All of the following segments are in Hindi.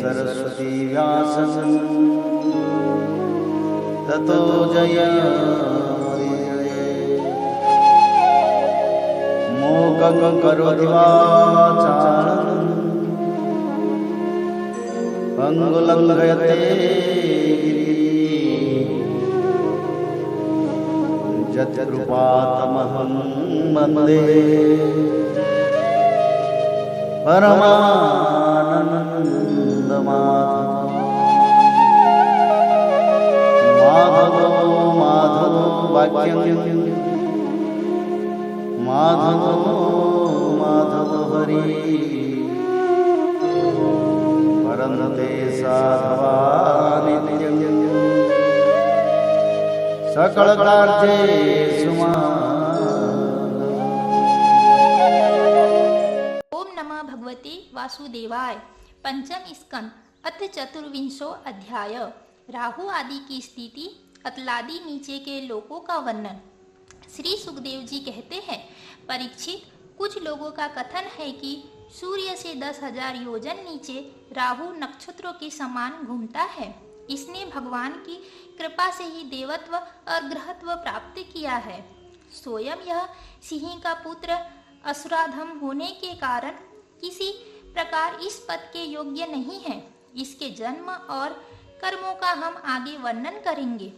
सरस्वती व्यासं ततो जयमुदीरये। मूकं करोति वाचालं पंगुलंघयते यत्कृपातमहं वन्दे परमानन्दमाधवो माधवो वाक्यं माधवो हरि परन्ते साधवा नित्यं सकलकार्येषु ओम नमः भगवते वासुदेवाय। पंचम स्कंद अथ चतुर्विंशो अध्याय। राहु आदि की स्थिति, अतलादी नीचे के लोगों का वर्णन। श्री सुखदेव जी कहते हैं, परीक्षित, कुछ लोगों का कथन है कि सूर्य से 10,000 योजन नीचे राहु नक्षत्रों के समान घूमता है। इसने भगवान की कृपा से ही देवत्व और ग्रहत्व प्राप्त किया है। स्वयं यह सिंह का पुत्र असुराधम होने के कारण किसी प्रकार इस पद के योग्य नहीं है। इसके जन्म और कर्मों का हम आगे वर्णन करेंगे।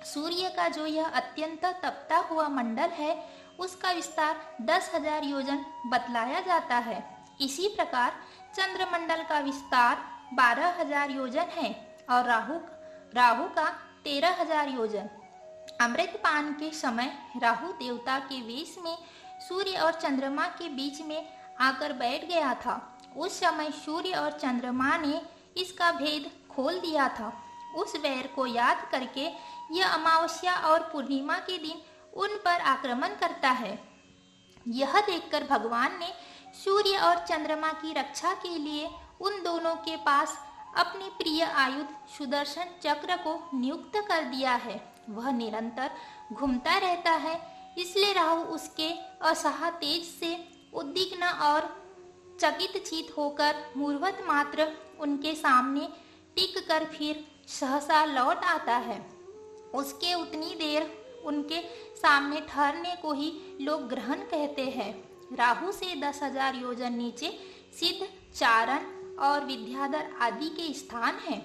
सूर्य का जो यह अत्यंत तपता हुआ मंडल है, उसका विस्तार 10,000 योजन बतलाया जाता है। इसी प्रकार चंद्रमंडल का विस्तार 12,000 योजन है और राहु का 13,000 योजन। अमृतपान के समय राहु देवता के वेश में सूर्य और चंद्रमा के बीच में आकर बैठ गया था। उस समय सूर्य और चंद्रमा ने इसका भेद खोल दिया था। उस वैर को याद करके यह अमावस्या और पूर्णिमा के दिन उन पर आक्रमण करता है। यह देखकर भगवान ने सूर्य और चंद्रमा की रक्षा के लिए उन दोनों के पास अपने प्रिय आयुध सुदर्शन चक्र को नियुक्त कर दिया है। वह निरंतर घूमता रहता है, इसलिए राहु उसके असह तेज से उद्विग्न और चकित चित होकर मूर्वत मात्र उनके सामने टिक कर फिर सहसा लौट आता है। उसके उतनी देर उनके सामने ठहरने को ही लोग ग्रहण कहते हैं। राहु से 10,000 योजन नीचे सिद्ध, चारण और विद्याधर आदि के स्थान हैं।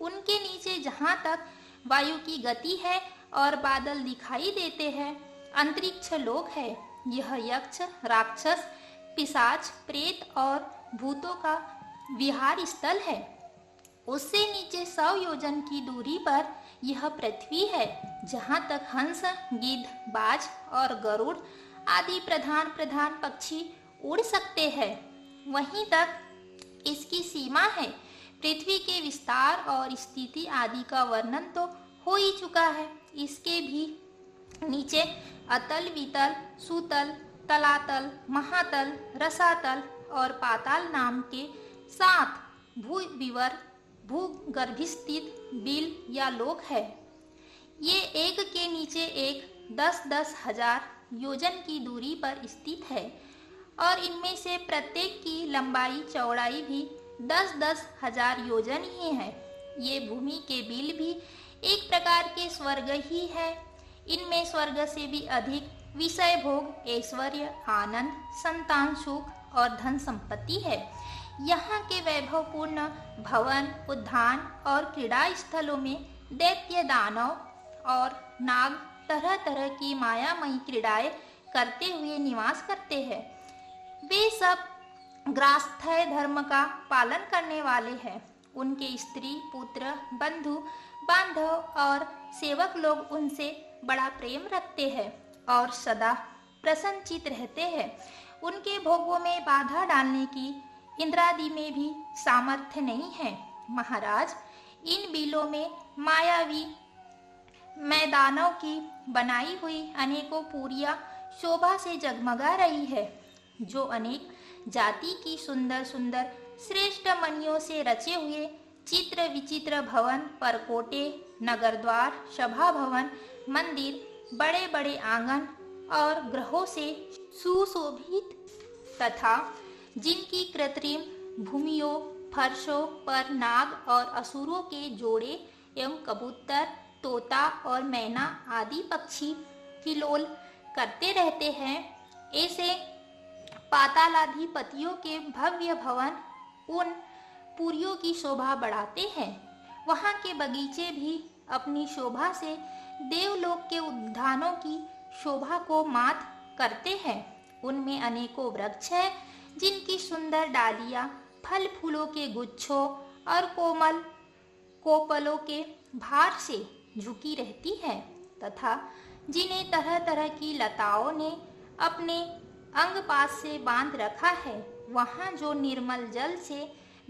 उनके नीचे जहाँ तक वायु की गति है और बादल दिखाई देते हैं, अंतरिक्ष लोक है। यह यक्ष, राक्षस, पिशाच, प्रेत और भूतों का विहार स्थल है। उससे नीचे 100 योजन की दूरी पर यह पृथ्वी है, जहाँ तक हंस, गिद्ध, बाज और गरुड़ आदि प्रधान पक्षी उड़ सकते हैं, वहीं तक इसकी सीमा है। पृथ्वी के विस्तार और स्थिति आदि का वर्णन तो हो ही चुका है। इसके भी नीचे अतल, वितल, सुतल, तलातल, महातल, रसातल और पाताल नाम के 7 भूविवर भूगर्भिस्थित बिल या लोक है। ये एक के नीचे एक 10-10 हजार योजन की दूरी पर स्थित है और इनमें से प्रत्येक की लंबाई चौड़ाई भी 10-10 हजार योजन ही है। ये भूमि के बिल भी एक प्रकार के स्वर्ग ही है। इनमें स्वर्ग से भी अधिक विषय भोग, ऐश्वर्य, आनंद, संतान सुख और धन संपत्ति है। यहाँ के वैभवपूर्ण भवन, उद्यान और क्रीड़ा स्थलों में दैत्य, दानव और नाग तरह तरह की मायामयी क्रीड़ाएं करते हुए निवास करते हैं। वे सब ग्रास्थ्य धर्म का पालन करने वाले हैं। उनके स्त्री, पुत्र, बंधु बांधव और सेवक लोग उनसे बड़ा प्रेम रखते हैं और सदा प्रसन्नचित रहते हैं। उनके भोगों में बाधा डालने की इंद्रादि में भी सामर्थ्य नहीं है। महाराज, इन बिलों में मायावी मैदानों की बनाई हुई अनेकों पुरियां शोभा से जगमगा रही है, जो अनेक जाति की सुंदर सुंदर श्रेष्ठ मणियों से रचे हुए चित्र विचित्र भवन, परकोटे, नगर द्वार, सभा भवन, मंदिर, बड़े बड़े आंगन और ग्रहों से सुशोभित तथा जिनकी कृत्रिम भूमियों फर्शों पर नाग और असुरों के जोड़े एवं कबूतर तोता और मैना आदि पक्षी किलोल करते रहते हैं। ऐसे पातालाधिपतियों के भव्य भवन उन पुरियों की शोभा बढ़ाते हैं। वहाँ के बगीचे भी अपनी शोभा से देवलोक के उद्यानों की शोभा को मात करते हैं। उनमें अनेकों वृक्ष हैं जिनकी सुंदर डालियां फल फूलों के गुच्छों और कोमल कोपलों के भार से झुकी रहती हैं तथा जिन्हें तरह तरह की लताओं ने अपने अंगपास से बांध रखा है। वहाँ जो निर्मल जल से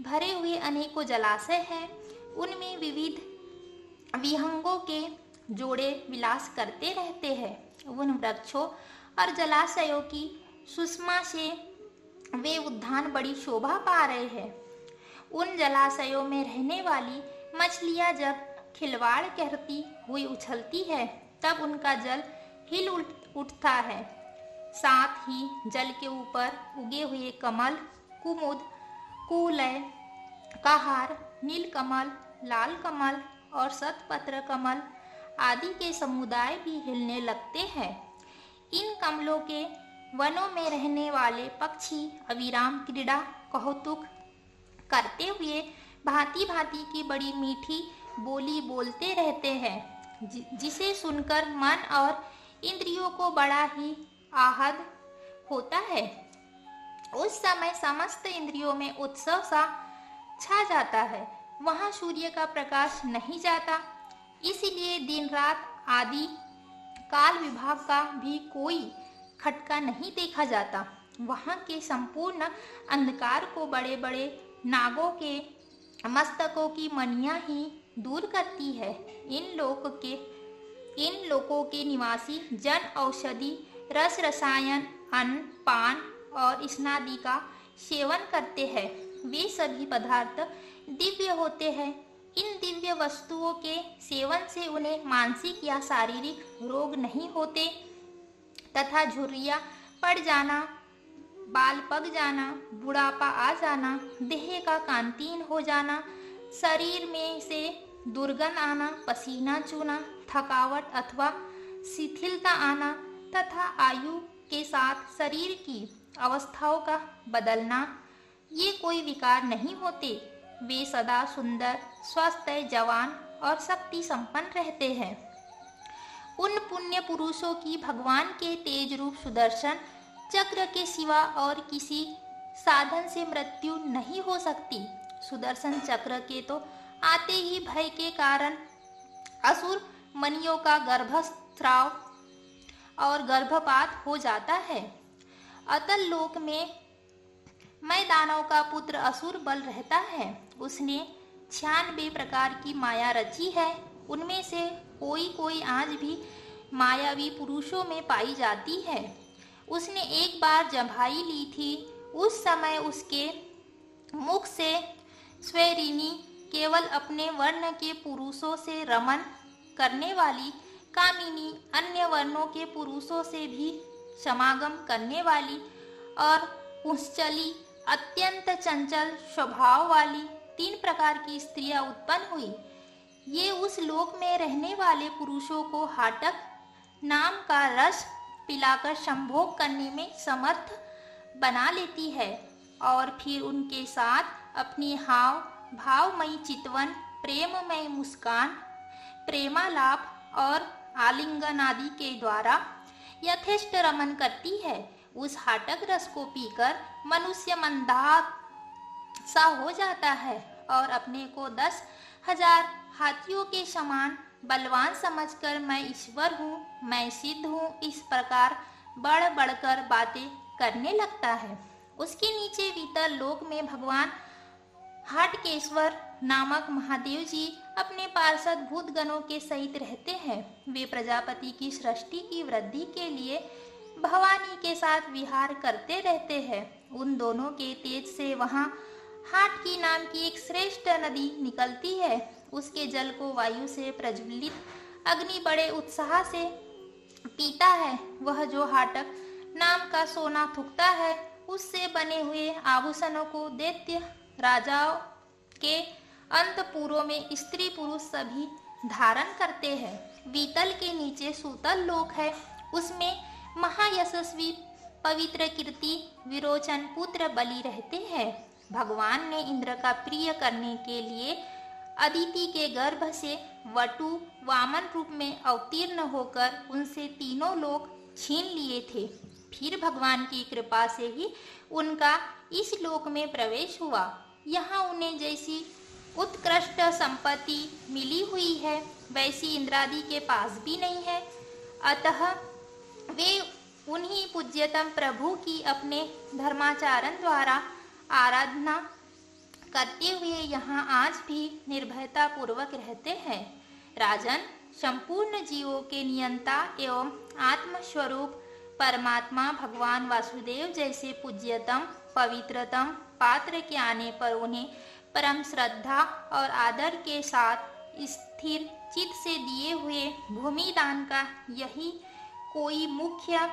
भरे हुए अनेकों जलाशय हैं, उनमें विविध विहंगों के जोड़े विलास करते रहते हैं। उन वृक्षों और जलाशयों की सुषमा से वे उद्यान बड़ी शोभा पा रहे हैं। उन जलाशयों में रहने वाली मछलियां जब खिलवाड़ करती हुई उछलती है तब उनका जल हिल उठता है। साथ ही जल के ऊपर उगे हुए कमल, कुमुद, कुलय, कहार, नीलकमल, लाल कमल और शतपत्र कमल आदि के समुदाय भी हिलने लगते हैं। इन कमलों के वनों में रहने वाले पक्षी अविराम क्रीड़ा कौतुक करते हुए भांति भांति की बड़ी मीठी बोली बोलते रहते हैं, जिसे सुनकर मन और इंद्रियों को बड़ा ही आहत होता है। उस समय समस्त इंद्रियों में उत्सव सा छा जाता है। वहाँ सूर्य का प्रकाश नहीं जाता, इसलिए दिन रात आदि काल विभाग का भी कोई खटका नहीं देखा जाता। वहाँ के संपूर्ण अंधकार को बड़े बड़े नागों के मस्तकों की मणियां ही दूर करती है। इन लोकों के निवासी जन औषधि रस रसायन अन्न पान और स्नादि का सेवन करते हैं। वे सभी पदार्थ दिव्य होते हैं। इन दिव्य वस्तुओं के सेवन से उन्हें मानसिक या शारीरिक रोग नहीं होते तथा झुर्रियां पड़ जाना, बाल पक जाना, बुढ़ापा आ जाना, देह का कांतिहीन हो जाना, शरीर में से दुर्गंध आना, पसीना चूना, थकावट अथवा शिथिलता आना तथा आयु के साथ शरीर की अवस्थाओं का बदलना, ये कोई विकार नहीं होते। वे सदा सुंदर, स्वस्थ, जवान और शक्ति संपन्न रहते हैं। उन पुण्य पुरुषों की भगवान के तेज रूप सुदर्शन चक्र के सिवा और किसी साधन से मृत्यु नहीं हो सकती। सुदर्शन चक्र के तो आते ही भय के कारण असुर मनियों का गर्भस्राव और गर्भपात हो जाता है। अतल लोक में मैं दानव का पुत्र असुर बल रहता है। उसने 96 प्रकार की माया रची है। उनमें से कोई कोई आज भी मायावी पुरुषों में पाई जाती है। उसने एक बार जम्भाई ली थी। उस समय उसके मुख से स्वैरिणी केवल अपने वर्ण के पुरुषों से रमन करने वाली कामिनी, अन्य वर्णों के पुरुषों से भी समागम करने वाली और पुंसचली अत्यंत चंचल स्वभाव वाली 3 प्रकार की स्त्रियां उत्पन्न हुई। ये उस लोक में रहने वाले पुरुषों को हाटक नाम का रस पिलाकर संभोग करने में समर्थ बना लेती है और फिर उनके साथ अपनी हाव भावमयी चितवन, प्रेममय मुस्कान, प्रेमालाप और आलिंगन आदि के द्वारा यथेष्ट रमन करती है। उस हाटक रस को पीकर मनुष्य मंदार सा हो जाता है और अपने को 10,000 हाथियों के समान बलवान समझकर मैं ईश्वर हूँ, मैं सिद्ध हूँ, इस प्रकार बढ़ बढ़कर बातें करने लगता है। उसके नीचे भीतर लोक में भगवान हाटकेश्वर नामक महादेव जी अपने पार्षद भूतगणों के सहित रहते हैं। वे प्रजापति की सृष्टि की वृद्धि के लिए भवानी के साथ विहार करते रहते हैं। उन दोनों के तेज से वहाँ हाटकी नाम की एक श्रेष्ठ नदी निकलती है। उसके जल को वायु से प्रज्वलित अग्नि बड़े उत्साह से पीता है। वह जो हाटक नाम का सोना थूकता है उससे बने हुए आभूषणों को दैत्य राजाओं के अंतपुरों में स्त्री पुरुष सभी धारण करते हैं। बीतल के नीचे सूतल लोक है, उसमें महायशस्वी पवित्र कीर्ति विरोचन पुत्र बलि रहते हैं। भगवान ने इंद्र का प्रिय करने के लिए अदिति के गर्भ से वटु वामन रूप में अवतीर्ण होकर उनसे तीनों लोक छीन लिए थे। फिर भगवान की कृपा से ही उनका इस लोक में प्रवेश हुआ। यहाँ उन्हें जैसी उत्कृष्ट संपत्ति मिली हुई है वैसी इंद्रादि के पास भी नहीं है। अतः वे उन्हीं पूज्यतम प्रभु की अपने धर्माचरण द्वारा आराधना करते हुए यहाँ आज भी निर्भयता पूर्वक रहते हैं। राजन, संपूर्ण जीवों के नियंता एवं आत्मस्वरूप परमात्मा भगवान वासुदेव जैसे पूज्यतम पवित्रतम पात्र के आने पर उन्हें परम श्रद्धा और आदर के साथ स्थिर चित्त से दिए हुए भूमि दान का यही कोई मुख्य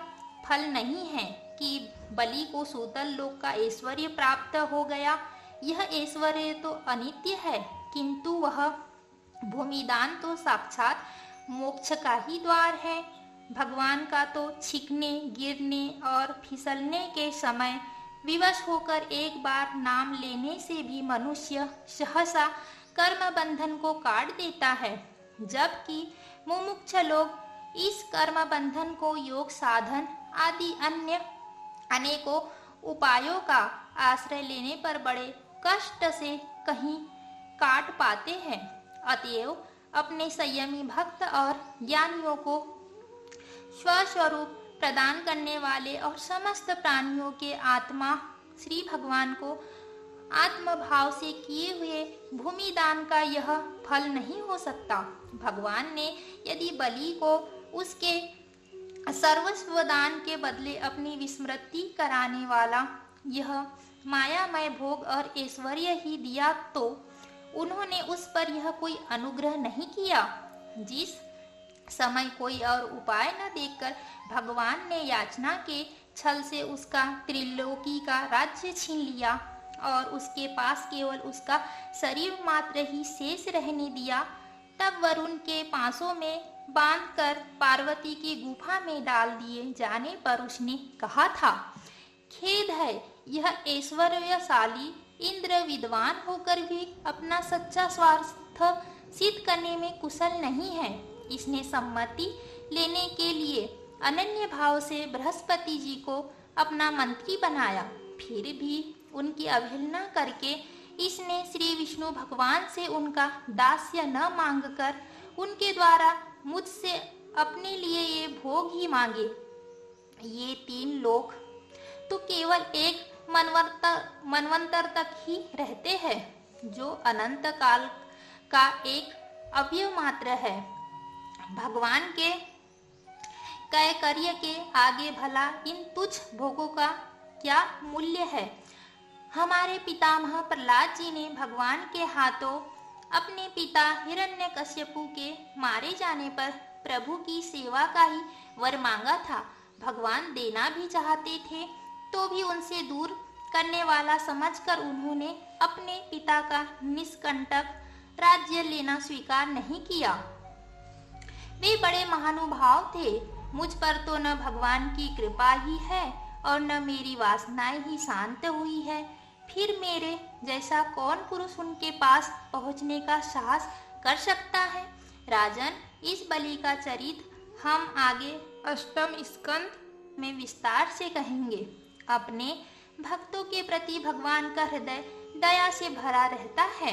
फल नहीं है कि बलि को सूतल लोक का ऐश्वर्य प्राप्त हो गया। यह ऐश्वर्य तो अनित्य है, किंतु वह भूमिदान तो साक्षात मोक्ष का ही द्वार है। भगवान का तो छिकने गिरने और फिसलने के समय विवश होकर एक बार नाम लेने से भी मनुष्य सहसा कर्म बंधन को काट देता है, जबकि मुमुक्ष लोग इस कर्म बंधन को योग साधन आदि अन्य अनेकों उपायों का आश्रय लेने पर बड़े कष्ट से कहीं काट पाते हैं। अतएव अपने संयमी भक्त और ज्ञानियों को स्वस्वरूप प्रदान करने वाले और समस्त प्राणियों के आत्मा श्री भगवान को आत्मभाव से किए हुए भूमि दान का यह फल नहीं हो सकता। भगवान ने यदि बलि को उसके सर्वस्व दान के बदले अपनी विस्मृति कराने वाला यह मायामय भोग और ऐश्वर्य ही दिया, तो उन्होंने उस पर यह कोई अनुग्रह नहीं किया। जिस समय कोई और उपाय न देखकर भगवान ने याचना के छल से उसका त्रिलोकी का राज्य छीन लिया और उसके पास केवल उसका शरीर मात्र ही शेष रहने दिया, तब वरुण के पांसों में बांधकर पार्वती की गुफा में डाल दिए जाने पर उसने कहा था, खेद है, यह ऐश्वर्यशाली इंद्र विद्वान होकर भी अपना सच्चा स्वार्थ सिद्ध करने में कुशल नहीं है। इसने सम्मति लेने के लिए अनन्य भाव से बृहस्पति जी को अपना मंत्री बनाया, फिर भी उनकी अवहेलना करके इसने श्री विष्णु भगवान से उनका दास्य न मांगकर उनके द्वारा मुझसे अपने लिए ये भोग ही मांगे। ये तीन लोक तो केवल एक मनवंतर तक ही रहते हैं, जो अनंत काल का एक अवयव मात्र है। भगवान के कैकर्य के आगे भला इन तुच्छ भोगों का क्या मूल्य है। हमारे पितामह प्रहलाद जी ने भगवान के हाथों अपने पिता हिरण्यकश्यपु के मारे जाने पर प्रभु की सेवा का ही वर मांगा था। भगवान देना भी चाहते थे, तो भी उनसे दूर करने वाला समझकर उन्होंने अपने पिता का निष्कंटक राज्य लेना स्वीकार नहीं किया। वे बड़े महानुभाव थे। मुझ पर तो न भगवान की कृपा ही है और न मेरी वासनाएं ही शांत हुई है। फिर मेरे जैसा कौन पुरुष उनके पास पहुंचने का साहस कर सकता है। राजन, इस बलि का चरित्र हम आगे अष्टम स्कंद में विस्तार से कहेंगे। अपने भक्तों के प्रति भगवान का हृदय दया से भरा रहता है।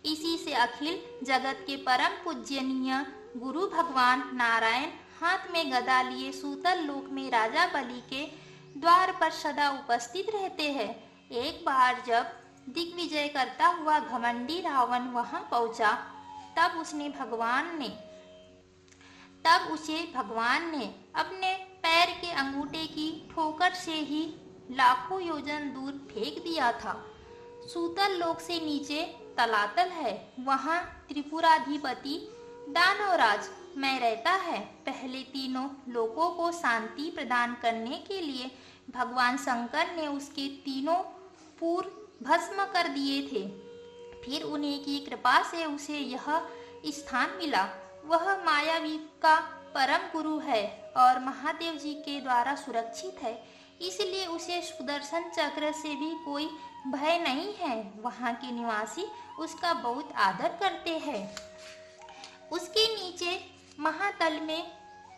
इसी से अखिल जगत के परम पूजनीय गुरु भगवान नारायण हाथ में गदा लिए सूतल लोक में राजा बलि के द्वार पर सदा उपस्थित रहते हैं। एक बार जब दिग्विजय करता हुआ घमंडी रावण वहां पहुंचा, तब उसे भगवान ने अपने पैर के अंगूठे की ठोकर से ही लाखों योजन दूर फेंक दिया था। सूतल लोक से नीचे तलातल है, वहां त्रिपुराधिपति दानवराज मैं रहता है। पहले तीनों लोकों को शांति प्रदान करने के लिए भगवान शंकर ने उसके तीनों पूर भस्म कर दिए थे। फिर उन्हीं की कृपा से उसे यह स्थान मिला। वह मायावी का परम गुरु है और महादेव जी के द्वारा सुरक्षित है, इसलिए उसे सुदर्शन चक्र से भी कोई भय नहीं है। वहाँ के निवासी उसका बहुत आदर करते हैं। उसके नीचे महातल में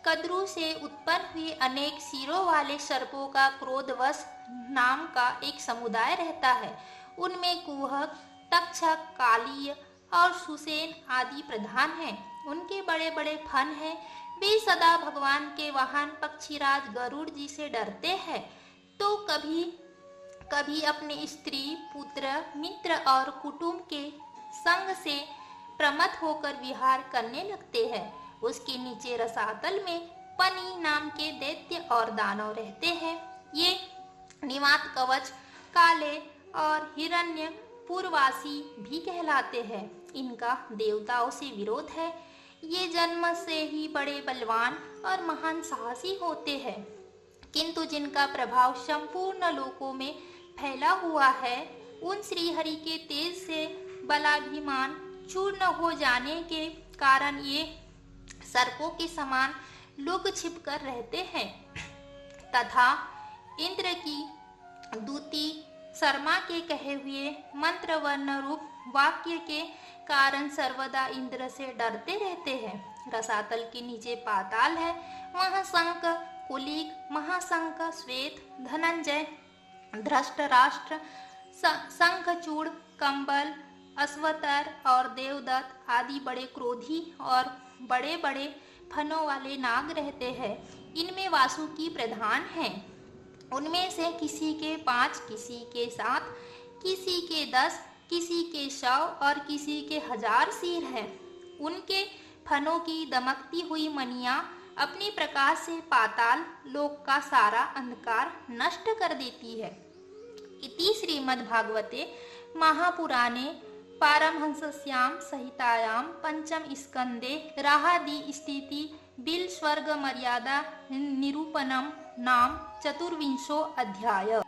कद्रु से उत्पन्न हुए अनेक सिरों वाले सर्पों का क्रोधवश नाम का एक समुदाय रहता है। उनमें कुहक, तक्षक, कालीय और सुसेन आदि प्रधान हैं। उनके बड़े बड़े फन हैं। वे सदा भगवान के वाहन पक्षीराज गरुड़ जी से डरते हैं, तो कभी कभी अपने स्त्री, पुत्र, मित्र और कुटुंब के संग से प्रमथ होकर विहार करने लगते हैं। उसके नीचे रसातल में पनी नाम के दैत्य और दानव रहते हैं। ये निवात कवच, काले और हिरण्य पूर्वासी भी कहलाते हैं। इनका देवताओं से विरोध है। ये जन्म से ही बड़े बलवान और महान साहसी होते हैं, किंतु जिनका प्रभाव संपूर्ण लोकों में फैला हुआ है, उन श्रीहरि के तेज से बलाभिमान चूर्ण हो जाने के कारण ये सर्पों के समान लुक छिप कर रहते हैं तथा इंद्र की दूती शर्मा के कहे हुए मंत्र वर्ण रूप वाक्य के कारण सर्वदा इंद्र से डरते रहते हैं। रसातल के नीचे पाताल है। वहाँ शंख, कुलिक, महाशंख, श्वेत, धनंजय, धृतराष्ट्र, शंखचूड़, कंबल, अश्वतर और देवदत्त आदि बड़े क्रोधी और बड़े बड़े फनों वाले नाग रहते हैं। इनमें वासुकी प्रधान हैं। उनमें से किसी के 5, किसी के 7, किसी के 10, किसी के 100 और किसी के 1000 सिर हैं। उनके फनों की दमकती हुई मणियां अपने प्रकाश से पाताल लोक का सारा अंधकार नष्ट कर देती है। इति श्रीमद्भागवते महापुराणे पारमहंस्यां संहितायां पंचम स्कंदे राहादि स्थिति बिल स्वर्ग मर्यादा निरूपणम नाम 24 अध्याय।